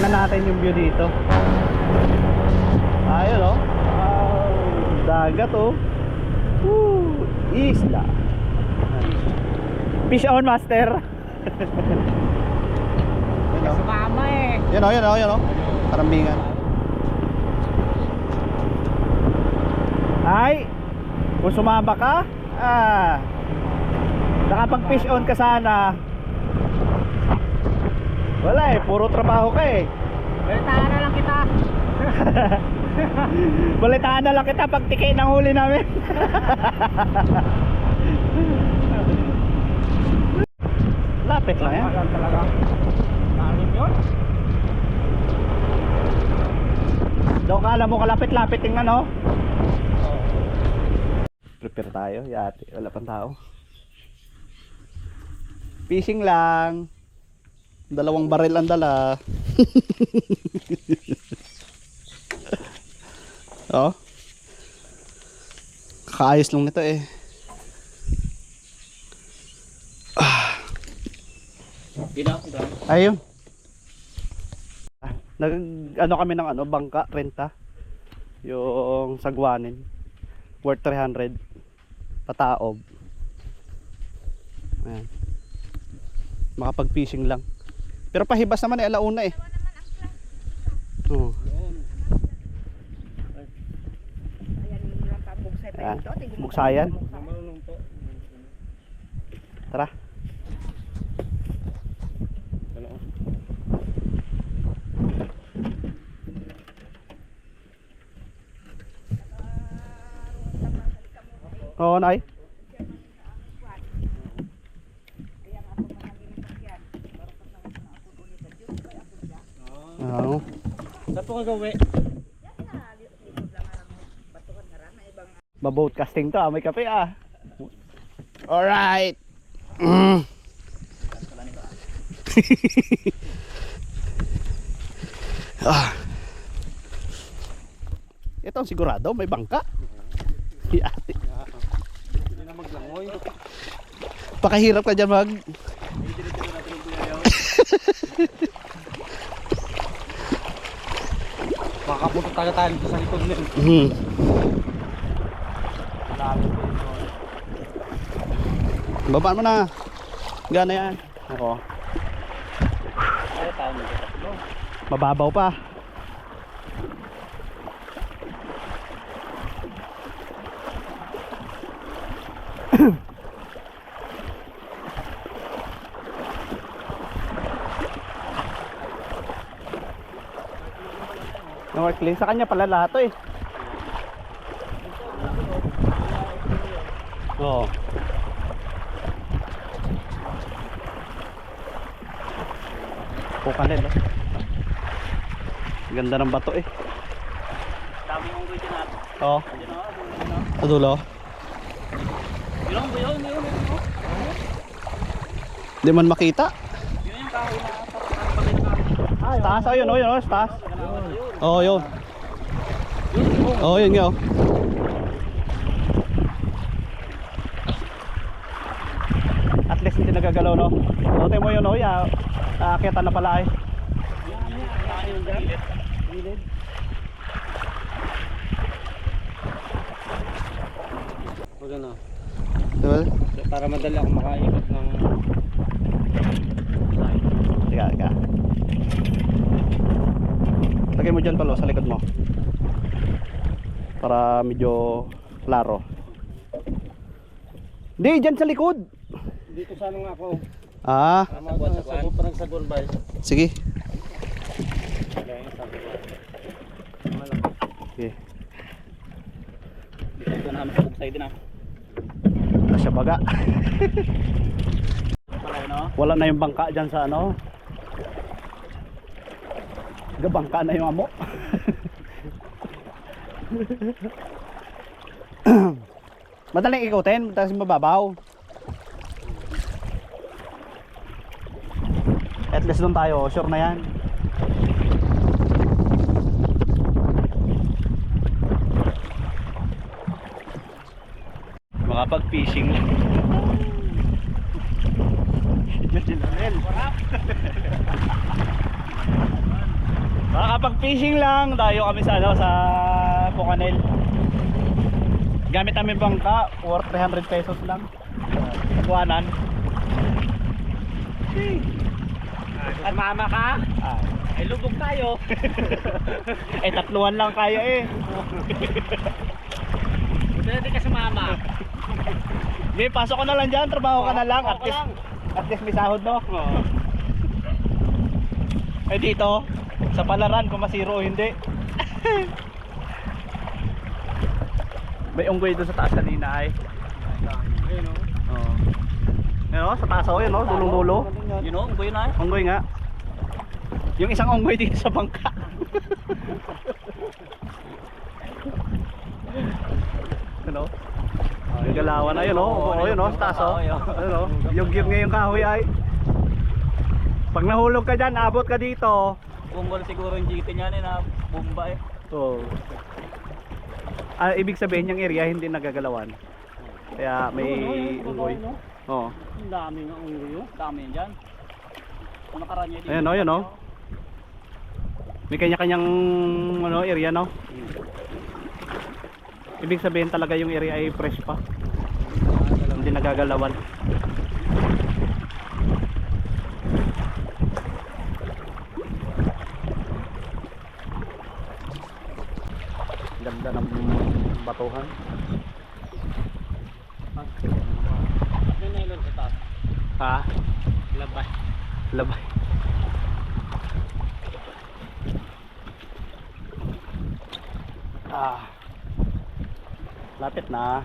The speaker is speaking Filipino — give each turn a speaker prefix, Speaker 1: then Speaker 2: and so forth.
Speaker 1: tingnan natin yung view dito. Ayun oh. Wow, dagat oh. Woo, isla. Fish on, master.
Speaker 2: Sumama eh.
Speaker 1: Yan o, yan o, yan o. Karambingan. Ay, kung sumama ka, nakapag-fish on ka sana. Wala eh, puro trabaho ka eh.
Speaker 2: Balitaan na lang kita.
Speaker 1: Balitaan na lang kita pag tiki ng huli namin. Lapit lang yan.
Speaker 2: Talaga. Kalim yun.
Speaker 1: Daw kala mo kalapit-lapit yung ano. Prepare tayo, yate, wala pang tao. Fishing lang. 2 baril ang dala. Oh. Kaayos lang nito eh. Ayun. Nag ano kami ng ano, bangka, renta. Yung sagwanin. Worth 300 pataob. Ayan. Makapag-fishing lang. Pero pahibas naman eh, alauna eh. Oo. Ayan, bugsayan. Tara. Oo, nay. Oo.
Speaker 2: Saan po kagawi?
Speaker 1: Ba-boat casting to, may kape ah. Alright. Ito ang sigurado, may bangka. Yate.
Speaker 2: Hindi na maglangoy.
Speaker 1: Pakahirap ka dyan mag.
Speaker 2: Makapunta tayo tayo sa likod nila.
Speaker 1: Babaan mo na. Gana yan. Oo.
Speaker 2: Ay, tayo nito.
Speaker 1: Mababaw pa. Clean sa kanya pala lahat to eh. Oo. Pukanin oh. Ganda ng bato eh.
Speaker 2: Dami mong gawin dyan natin.
Speaker 1: Oo. Sa dulo.
Speaker 2: Yun, yun.
Speaker 1: Hindi man makita.
Speaker 2: Yun yung kahoy na pagkakapagin.
Speaker 1: Taas oh, yun oh, yun oh, taas. Oo, yun. Oo, yun nga oh. At least hindi nagagalaw no. Ote mo yun oh, aakyatan na pala eh.
Speaker 2: Gilid. Huwag ano.
Speaker 1: Diba?
Speaker 2: Para madali ako makaikot ng...
Speaker 1: Teka. Lagay mo dyan palo sa likod mo. Para medyo klaro. Hindi, dyan sa likod.
Speaker 2: Dito sana nga ako.
Speaker 1: Ah,
Speaker 2: Parang sagon ba?
Speaker 1: sige. Okay.
Speaker 2: Dito na kami sa bugsay din ah.
Speaker 1: Nasa baga.
Speaker 2: No?
Speaker 1: Wala na yung bangka dyan sa ano. Bangka na yung amo. Madaling ikutin, tapos mababaw. At least doon tayo, sure na yan. Makapag-fishing. Makakapag-fishing lang, tayo kami sa ano, sa Pucanel. Gamit namin bangka, worth 300 pesos lang. Kuwanan.
Speaker 2: At mama ka?
Speaker 1: Ah.
Speaker 2: Ay lubog tayo.
Speaker 1: Eh, tatluhan lang kaya eh.
Speaker 2: Buti natin ka sa mama.
Speaker 1: Hindi, pasok ko na lang dyan, trabaho ka na lang.
Speaker 2: Pasok ka lang.
Speaker 1: At least may sahod, no? Eh dito, sa palaran, kung masiro o hindi. May unggoy doon sa taas kanina ay.
Speaker 2: Ayun o.
Speaker 1: Oo. Yan o, sa taas o, yun o, dulong-dulo.
Speaker 2: Yun o, unggoy na.
Speaker 1: Unggoy nga. Yung isang unggoy dito sa bangka. Ano? Gagalawan na yun o. Oo, yun o, sa taas o. Ayun o, yung gear ngayong kahoy ay. Pag nahulog ka dyan, abot ka dito.
Speaker 2: Bunggol siguro yung GT niya na bomba eh.
Speaker 1: Oo. Ibig sabihin yung area hindi nagagalawan. Kaya may unggoy. Oo.
Speaker 2: Ang dami nga unggoy yun. Dami yan dyan. Ang nakaranya dito.
Speaker 1: Ayan o, yun o. May kanya-kanyang ano, area, no? Ibig sabihin talaga yung area ay fresh pa. Hindi nagagalawan. Ganda ng batuhan.
Speaker 2: May nylon sa taas.
Speaker 1: Ha?
Speaker 2: Labay.
Speaker 1: Labay. Ah. Lapit na.